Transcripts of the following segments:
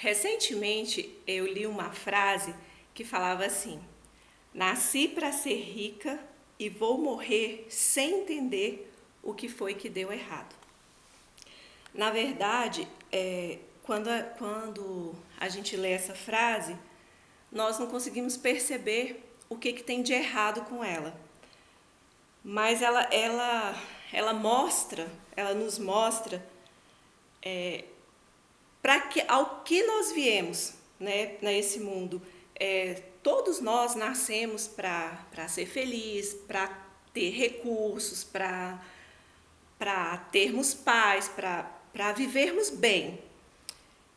Recentemente eu li uma frase que falava assim: nasci para ser rica e vou morrer sem entender o que foi que deu errado. Na verdade, quando a gente lê essa frase, nós não conseguimos perceber o que tem de errado com ela. Mas ela nos mostra ao que nós viemos, né, nesse mundo. Todos nós nascemos para ser feliz, para ter recursos, para termos paz, para vivermos bem.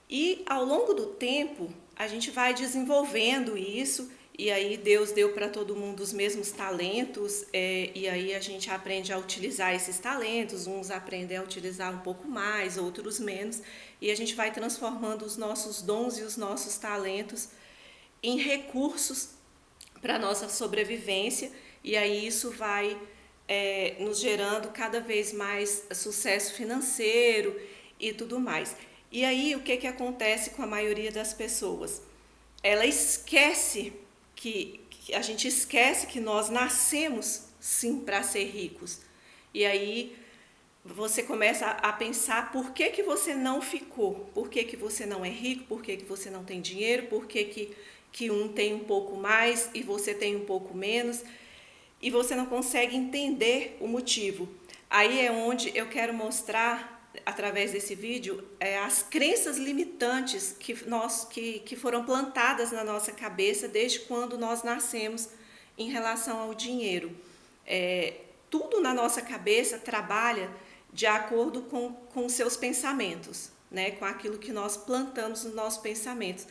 E ao longo do tempo, a gente vai desenvolvendo isso, e aí Deus deu para todo mundo os mesmos talentos, e aí a gente aprende a utilizar esses talentos, uns aprendem a utilizar um pouco mais, outros menos, e a gente vai transformando os nossos dons e os nossos talentos em recursos para a nossa sobrevivência, e aí isso vai nos gerando cada vez mais sucesso financeiro e tudo mais. E aí o que acontece com a maioria das pessoas? Ela esquece a gente esquece que nós nascemos sim para ser ricos. E aí você começa a pensar por que você não ficou, por que você não é rico, por que você não tem dinheiro, por que um tem um pouco mais e você tem um pouco menos, e você não consegue entender o motivo. Aí é onde eu quero mostrar, através desse vídeo, as crenças limitantes que foram plantadas na nossa cabeça desde quando nós nascemos em relação ao dinheiro. Tudo na nossa cabeça trabalha de acordo com os seus pensamentos, né? Com aquilo que nós plantamos nos nossos pensamentos.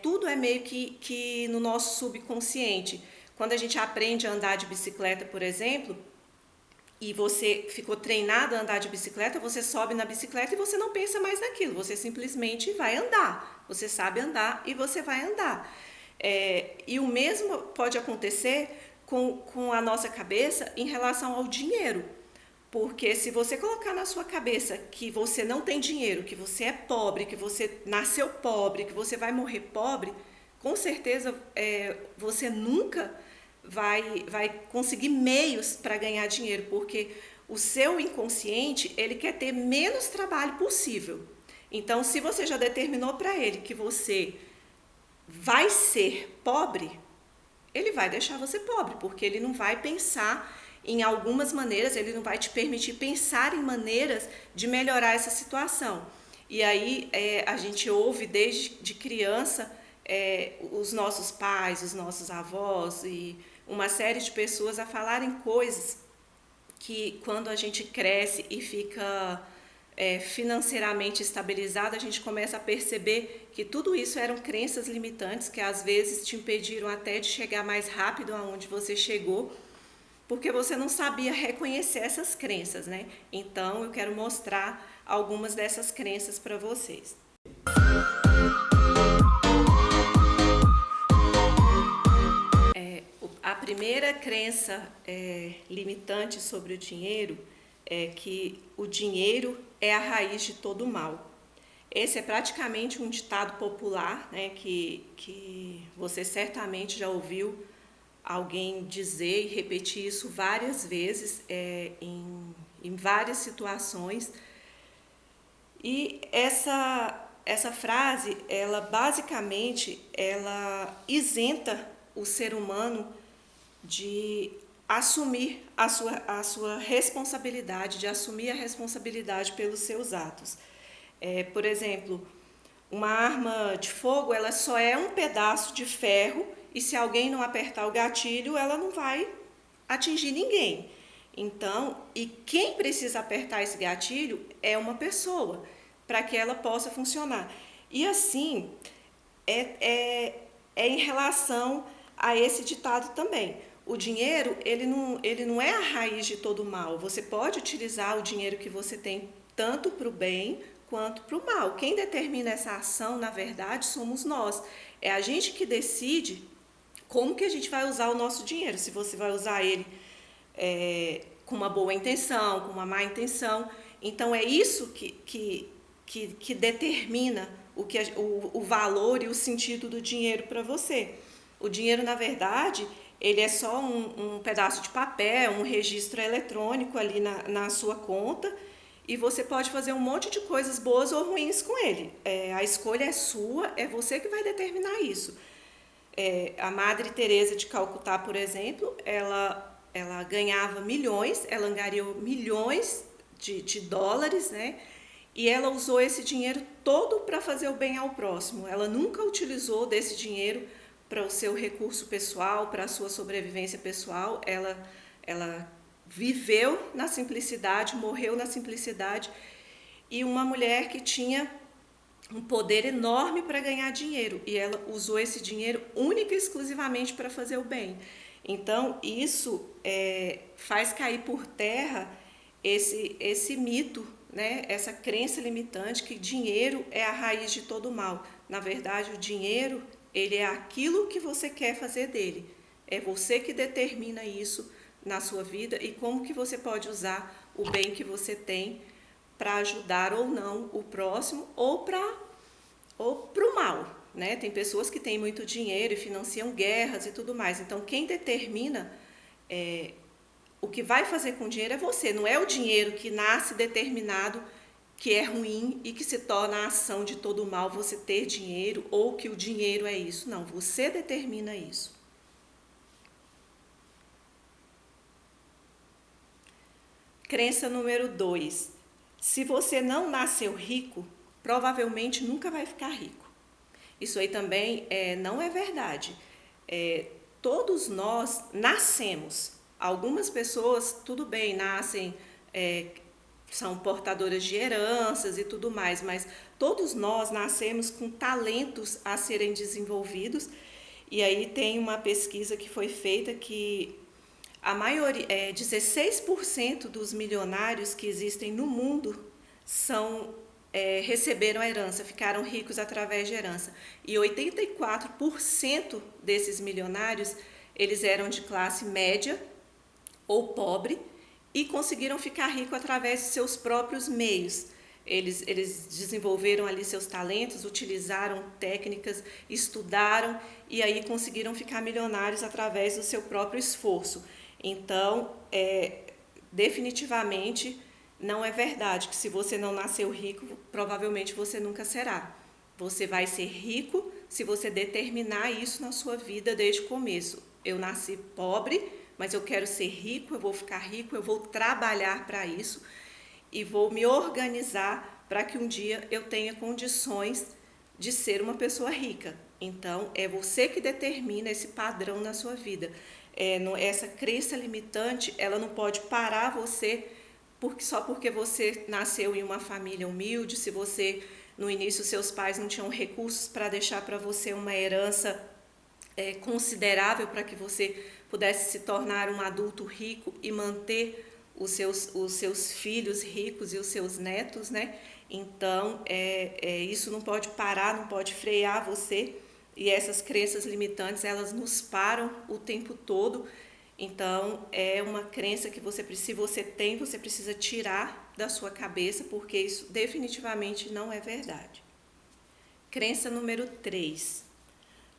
Tudo é meio que no nosso subconsciente. Quando a gente aprende a andar de bicicleta, por exemplo, e você ficou treinado a andar de bicicleta, você sobe na bicicleta e você não pensa mais naquilo, você simplesmente vai andar. Você sabe andar e você vai andar. E o mesmo pode acontecer com a nossa cabeça em relação ao dinheiro. Porque se você colocar na sua cabeça que você não tem dinheiro, que você é pobre, que você nasceu pobre, que você vai morrer pobre, com certeza você nunca vai conseguir meios para ganhar dinheiro, porque o seu inconsciente, ele quer ter menos trabalho possível. Então, se você já determinou para ele que você vai ser pobre, ele vai deixar você pobre, porque ele não vai pensar em algumas maneiras, ele não vai te permitir pensar em maneiras de melhorar essa situação. E aí a gente ouve desde criança os nossos pais, os nossos avós e uma série de pessoas a falarem coisas que quando a gente cresce e fica financeiramente estabilizado, a gente começa a perceber que tudo isso eram crenças limitantes que às vezes te impediram até de chegar mais rápido aonde você chegou, porque você não sabia reconhecer essas crenças, né? Então eu quero mostrar algumas dessas crenças para vocês. A primeira crença limitante sobre o dinheiro é que o dinheiro é a raiz de todo mal. Esse é praticamente um ditado popular, né, que você certamente já ouviu alguém dizer e repetir isso várias vezes em várias situações. E essa frase, ela basicamente, ela isenta o ser humano de assumir a sua responsabilidade, de assumir a responsabilidade pelos seus atos. Por exemplo, uma arma de fogo, ela só é um pedaço de ferro e se alguém não apertar o gatilho, ela não vai atingir ninguém. Então, e quem precisa apertar esse gatilho é uma pessoa, para que ela possa funcionar. E assim, é em relação a esse ditado também. O dinheiro, ele não é a raiz de todo mal. Você pode utilizar o dinheiro que você tem tanto para o bem quanto para o mal. Quem determina essa ação, na verdade, somos nós. É a gente que decide como que a gente vai usar o nosso dinheiro. Se você vai usar ele com uma boa intenção, com uma má intenção. Então, é isso que determina o valor e o sentido do dinheiro para você. O dinheiro, na verdade, ele é só um pedaço de papel, um registro eletrônico ali na sua conta, e você pode fazer um monte de coisas boas ou ruins com ele. A escolha é sua, é você que vai determinar isso. A Madre Teresa de Calcutá, por exemplo, ela ganhava milhões, ela angariou milhões de dólares, né? E ela usou esse dinheiro todo para fazer o bem ao próximo. Ela nunca utilizou desse dinheiro para o seu recurso pessoal, para a sua sobrevivência pessoal. Ela viveu na simplicidade, morreu na simplicidade. E uma mulher que tinha um poder enorme para ganhar dinheiro, e ela usou esse dinheiro única e exclusivamente para fazer o bem. Então, isso faz cair por terra esse mito, né? Essa crença limitante que dinheiro é a raiz de todo mal. Na verdade, o dinheiro, ele é aquilo que você quer fazer dele. É você que determina isso na sua vida e como que você pode usar o bem que você tem para ajudar ou não o próximo ou para o mal, né? Tem pessoas que têm muito dinheiro e financiam guerras e tudo mais. Então, quem determina o que vai fazer com o dinheiro é você. Não é o dinheiro que nasce determinado que é ruim e que se torna a ação de todo o mal você ter dinheiro ou que o dinheiro é isso. Não, você determina isso. Crença número 2. Se você não nasceu rico, provavelmente nunca vai ficar rico. Isso aí também não é verdade. Todos nós nascemos. Algumas pessoas, tudo bem, nascem, são portadoras de heranças e tudo mais, mas todos nós nascemos com talentos a serem desenvolvidos. E aí tem uma pesquisa que foi feita que a maioria, 16% dos milionários que existem no mundo receberam a herança, ficaram ricos através de herança. E 84% desses milionários, eles eram de classe média ou pobre e conseguiram ficar ricos através de seus próprios meios. Eles desenvolveram ali seus talentos, utilizaram técnicas, estudaram e aí conseguiram ficar milionários através do seu próprio esforço. Então, definitivamente não é verdade que se você não nasceu rico, provavelmente você nunca será. Você vai ser rico se você determinar isso na sua vida desde o começo. Eu nasci pobre, mas eu quero ser rico, eu vou ficar rico, eu vou trabalhar para isso e vou me organizar para que um dia eu tenha condições de ser uma pessoa rica. Então, é você que determina esse padrão na sua vida. Essa crença limitante, ela não pode parar você só porque você nasceu em uma família humilde, se você, no início, seus pais não tinham recursos para deixar para você uma herança considerável para que você pudesse se tornar um adulto rico e manter os seus filhos ricos e os seus netos, né? Então, isso não pode parar, não pode frear você. E essas crenças limitantes, elas nos param o tempo todo. Então, é uma crença que você precisa tirar da sua cabeça, porque isso definitivamente não é verdade. Crença número 3.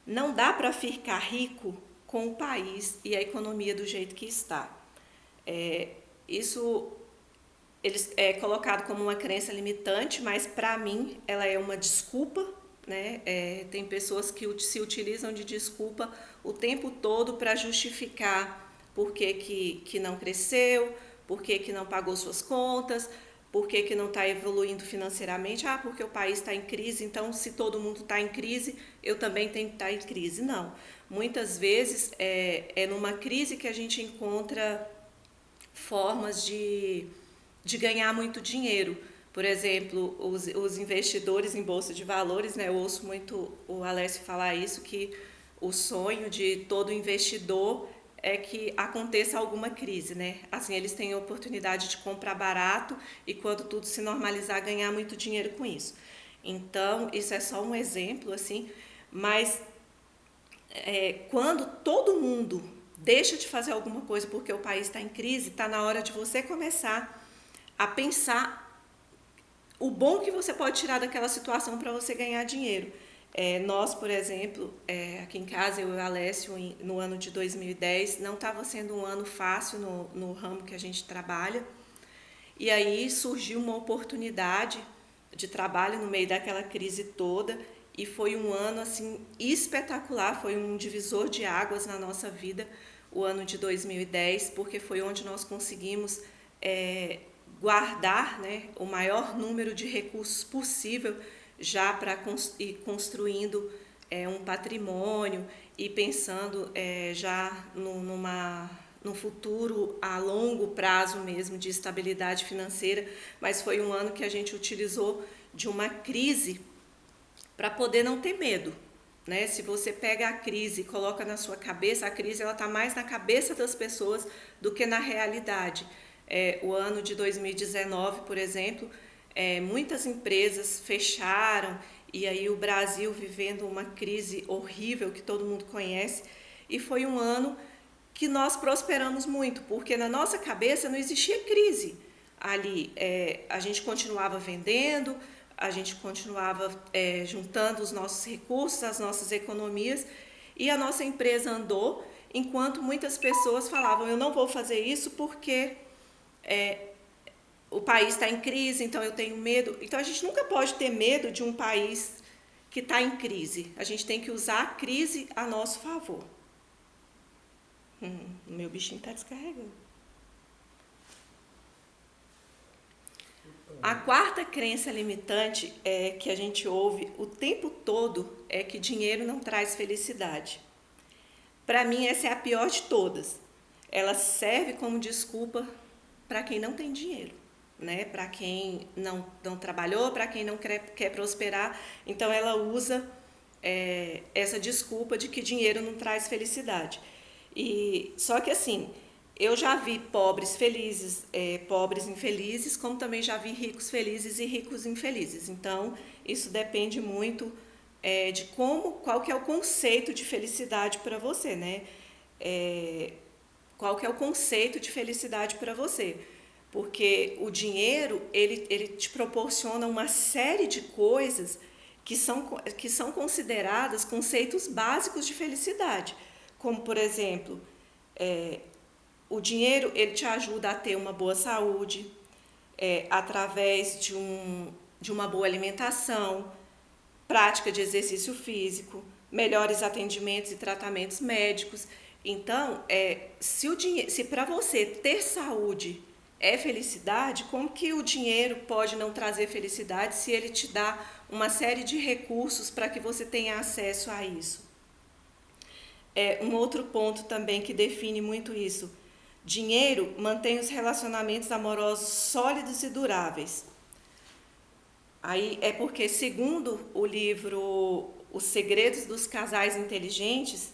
Não dá para ficar rico com o país e a economia do jeito que está. Isso é colocado como uma crença limitante, mas para mim ela é uma desculpa, né? Tem pessoas que se utilizam de desculpa o tempo todo para justificar por que não cresceu, por que não pagou suas contas, por que não está evoluindo financeiramente. Porque o país está em crise, então se todo mundo está em crise, eu também tenho que estar em crise. Não, muitas vezes é numa crise que a gente encontra formas de ganhar muito dinheiro. Por exemplo, os investidores em bolsa de valores, né? Eu ouço muito o Alessio falar isso, que o sonho de todo investidor é que aconteça alguma crise, né? Assim, eles têm a oportunidade de comprar barato e quando tudo se normalizar, ganhar muito dinheiro com isso. Então, isso é só um exemplo, assim, mas quando todo mundo deixa de fazer alguma coisa porque o país está em crise, está na hora de você começar a pensar o bom que você pode tirar daquela situação para você ganhar dinheiro. Nós, por exemplo, aqui em casa, eu e o Alessio, no ano de 2010, não estava sendo um ano fácil no ramo que a gente trabalha. E aí surgiu uma oportunidade de trabalho no meio daquela crise toda e foi um ano assim espetacular, foi um divisor de águas na nossa vida, o ano de 2010, porque foi onde nós conseguimos guardar, né, o maior número de recursos possível já para ir construindo um patrimônio e pensando já num futuro a longo prazo mesmo de estabilidade financeira, mas foi um ano que a gente utilizou de uma crise para poder não ter medo, né? Se você pega a crise e coloca na sua cabeça, a crise ela está mais na cabeça das pessoas do que na realidade. O ano de 2019, por exemplo, muitas empresas fecharam e aí o Brasil vivendo uma crise horrível que todo mundo conhece, e foi um ano que nós prosperamos muito, porque na nossa cabeça não existia crise ali. A gente continuava vendendo, a gente continuava juntando os nossos recursos, as nossas economias, e a nossa empresa andou, enquanto muitas pessoas falavam, eu não vou fazer isso porque o país está em crise, então eu tenho medo. Então a gente nunca pode ter medo de um país que está em crise. A gente tem que usar a crise a nosso favor. O meu bichinho está descarregando. A quarta crença limitante que a gente ouve o tempo todo é que dinheiro não traz felicidade. Para mim, essa é a pior de todas. Ela serve como desculpa para quem não tem dinheiro, né? Para quem não trabalhou, para quem não quer prosperar. Então, ela usa essa desculpa de que dinheiro não traz felicidade. Só que assim, eu já vi pobres felizes, pobres infelizes, como também já vi ricos felizes e ricos infelizes. Então, isso depende muito de qual que é o conceito de felicidade para você, né? Qual que é o conceito de felicidade para você? Porque o dinheiro, ele te proporciona uma série de coisas que são consideradas conceitos básicos de felicidade. Como, por exemplo, o dinheiro ele te ajuda a ter uma boa saúde, através de uma boa alimentação, prática de exercício físico, melhores atendimentos e tratamentos médicos. Então, se para você ter saúde é felicidade, como que o dinheiro pode não trazer felicidade se ele te dá uma série de recursos para que você tenha acesso a isso? Um outro ponto também que define muito isso. Dinheiro mantém os relacionamentos amorosos sólidos e duráveis. Aí é porque, segundo o livro Os Segredos dos Casais Inteligentes,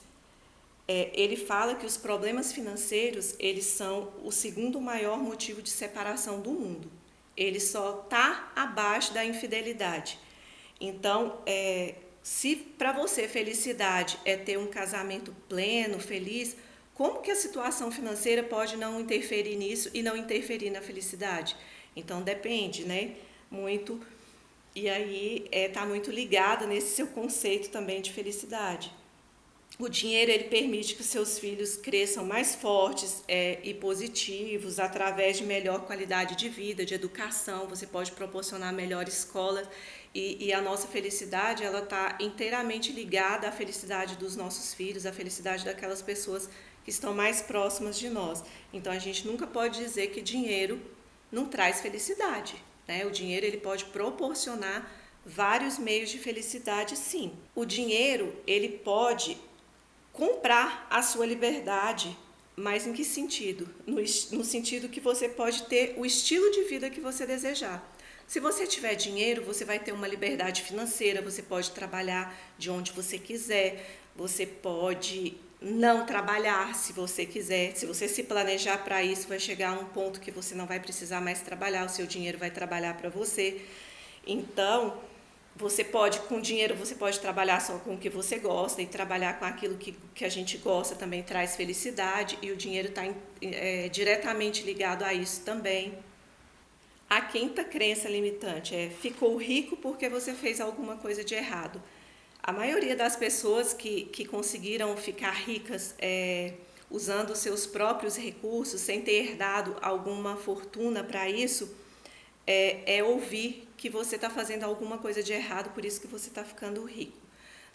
ele fala que os problemas financeiros, eles são o segundo maior motivo de separação do mundo. Ele só está abaixo da infidelidade. Então, se para você felicidade é ter um casamento pleno, feliz, como que a situação financeira pode não interferir nisso e não interferir na felicidade? Então, depende, né? Muito. E aí está muito ligado nesse seu conceito também de felicidade. O dinheiro ele permite que os seus filhos cresçam mais fortes e positivos através de melhor qualidade de vida, de educação. Você pode proporcionar melhor escola e a nossa felicidade ela está inteiramente ligada à felicidade dos nossos filhos, à felicidade daquelas pessoas que estão mais próximas de nós. Então a gente nunca pode dizer que dinheiro não traz felicidade, né? O dinheiro ele pode proporcionar vários meios de felicidade, sim. O dinheiro ele pode comprar a sua liberdade, mas em que sentido? No sentido que você pode ter o estilo de vida que você desejar. Se você tiver dinheiro, você vai ter uma liberdade financeira, você pode trabalhar de onde você quiser, você pode não trabalhar se você quiser. Se você se planejar para isso, vai chegar a um ponto que você não vai precisar mais trabalhar, o seu dinheiro vai trabalhar para você. Então, você pode, com dinheiro, você pode trabalhar só com o que você gosta, e trabalhar com aquilo que a gente gosta também traz felicidade, e o dinheiro está diretamente ligado a isso também. A quinta crença limitante é: ficou rico porque você fez alguma coisa de errado. A maioria das pessoas que conseguiram ficar ricas usando seus próprios recursos, sem ter herdado alguma fortuna para isso, é ouvir que você está fazendo alguma coisa de errado, por isso que você está ficando rico.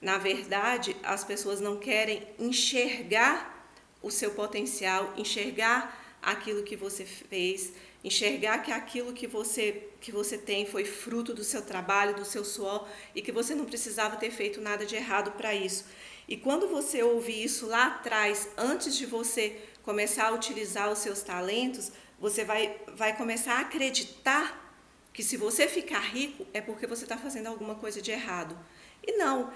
Na verdade, as pessoas não querem enxergar o seu potencial, enxergar aquilo que você fez, enxergar que aquilo que você tem foi fruto do seu trabalho, do seu suor, e que você não precisava ter feito nada de errado para isso. E quando você ouvir isso lá atrás, antes de você começar a utilizar os seus talentos, você vai começar a acreditar que se você ficar rico é porque você está fazendo alguma coisa de errado. E não,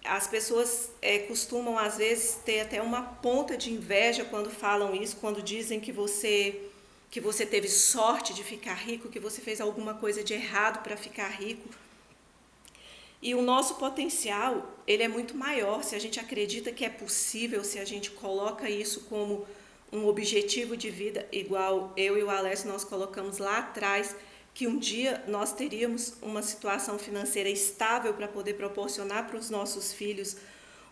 as pessoas costumam às vezes ter até uma ponta de inveja quando falam isso, quando dizem que você teve sorte de ficar rico, que você fez alguma coisa de errado para ficar rico. E o nosso potencial, ele é muito maior se a gente acredita que é possível, se a gente coloca isso como um objetivo de vida, igual eu e o Alessio nós colocamos lá atrás, que um dia nós teríamos uma situação financeira estável para poder proporcionar para os nossos filhos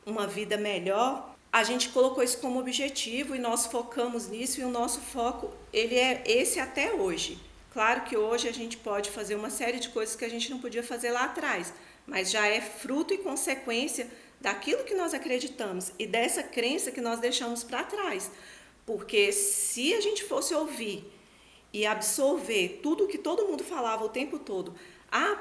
uma vida melhor. A gente colocou isso como objetivo e nós focamos nisso, e o nosso foco ele é esse até hoje. Claro que hoje a gente pode fazer uma série de coisas que a gente não podia fazer lá atrás, mas já é fruto e consequência daquilo que nós acreditamos e dessa crença que nós deixamos para trás. Porque se a gente fosse ouvir e absorver tudo que todo mundo falava o tempo todo,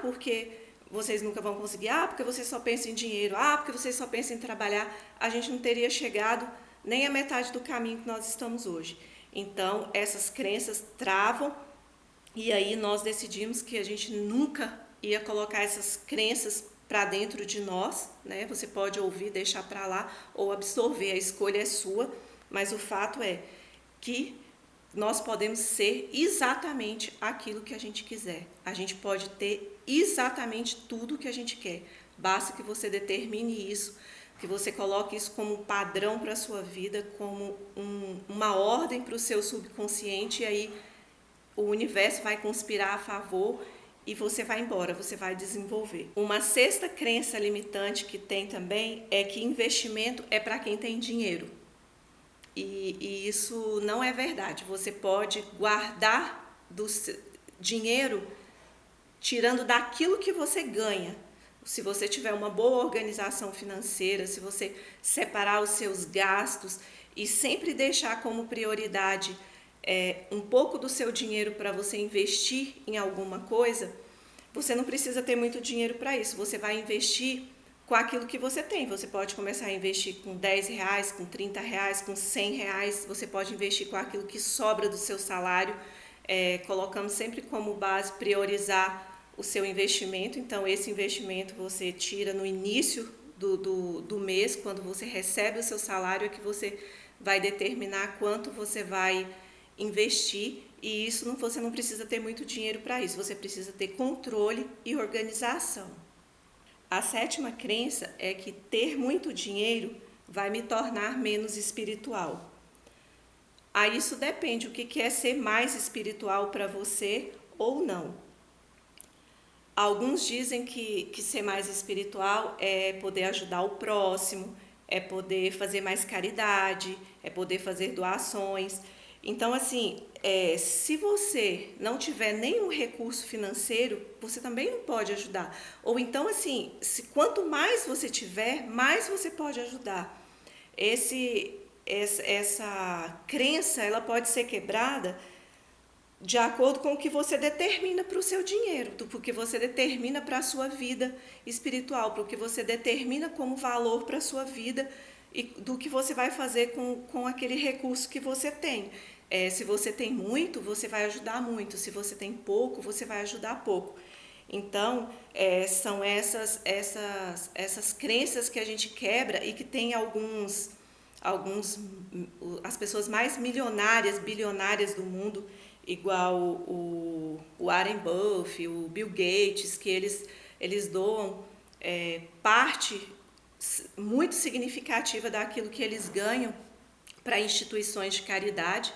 porque vocês nunca vão conseguir, porque vocês só pensam em dinheiro, porque vocês só pensam em trabalhar, a gente não teria chegado nem a metade do caminho que nós estamos hoje. Então, essas crenças travam, e aí nós decidimos que a gente nunca ia colocar essas crenças para dentro de nós, né? Você pode ouvir, deixar para lá ou absorver, a escolha é sua, mas o fato é que nós podemos ser exatamente aquilo que a gente quiser. A gente pode ter exatamente tudo que a gente quer. Basta que você determine isso, que você coloque isso como um padrão para a sua vida, como uma ordem para o seu subconsciente, e aí o universo vai conspirar a favor e você vai embora, você vai desenvolver. Uma sexta crença limitante que tem também é que investimento é para quem tem dinheiro. E isso não é verdade. Você pode guardar dinheiro tirando daquilo que você ganha. Se você tiver uma boa organização financeira, se você separar os seus gastos e sempre deixar como prioridade um pouco do seu dinheiro para você investir em alguma coisa, você não precisa ter muito dinheiro para isso. Você vai investir com aquilo que você tem. Você pode começar a investir com R$10, com R$30, com R$100. Você pode investir com aquilo que sobra do seu salário. Colocamos sempre como base priorizar o seu investimento. Então, esse investimento você tira no início do mês, quando você recebe o seu salário, é que você vai determinar quanto você vai investir. E isso você não precisa ter muito dinheiro para isso. Você precisa ter controle e organização. A sétima crença é que ter muito dinheiro vai me tornar menos espiritual. Aí isso depende o que é ser mais espiritual para você ou não. Alguns dizem que ser mais espiritual é poder ajudar o próximo, é poder fazer mais caridade, é poder fazer doações. Então, assim, se você não tiver nenhum recurso financeiro, você também não pode ajudar. Ou então, assim, quanto mais você tiver, mais você pode ajudar. Essa crença, ela pode ser quebrada de acordo com o que você determina para o seu dinheiro, do que você determina para a sua vida espiritual, para o que você determina como valor para a sua vida e do que você vai fazer com aquele recurso que você tem. Se você tem muito, você vai ajudar muito. Se você tem pouco, você vai ajudar pouco. Então, são essas crenças que a gente quebra e que tem as pessoas mais milionárias, bilionárias do mundo, igual o Warren Buffett, o Bill Gates, que eles doam parte muito significativa daquilo que eles ganham para instituições de caridade.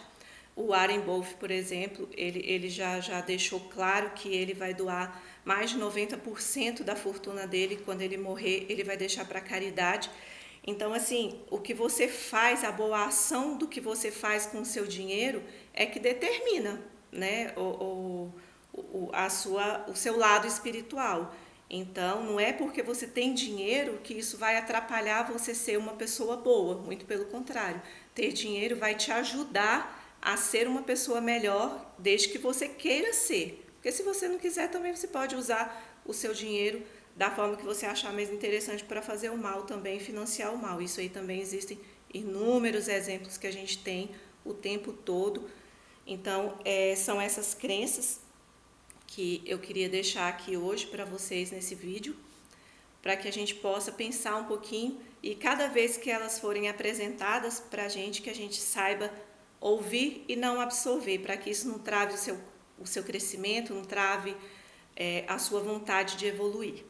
O Warren Buffett, por exemplo, ele já deixou claro que ele vai doar mais de 90% da fortuna dele, quando ele morrer, ele vai deixar para caridade. Então, assim, o que você faz, a boa ação do que você faz com o seu dinheiro é que determina, né, o seu lado espiritual. Então, não é porque você tem dinheiro que isso vai atrapalhar você ser uma pessoa boa, muito pelo contrário. Ter dinheiro vai te ajudar a ser uma pessoa melhor, desde que você queira ser. Porque se você não quiser, também você pode usar o seu dinheiro da forma que você achar mais interessante para fazer o mal também, financiar o mal. Isso aí também existem inúmeros exemplos que a gente tem o tempo todo. Então, são essas crenças que eu queria deixar aqui hoje para vocês nesse vídeo, para que a gente possa pensar um pouquinho e cada vez que elas forem apresentadas para a gente, que a gente saiba ouvir e não absorver, para que isso não trave o seu crescimento, não trave a sua vontade de evoluir.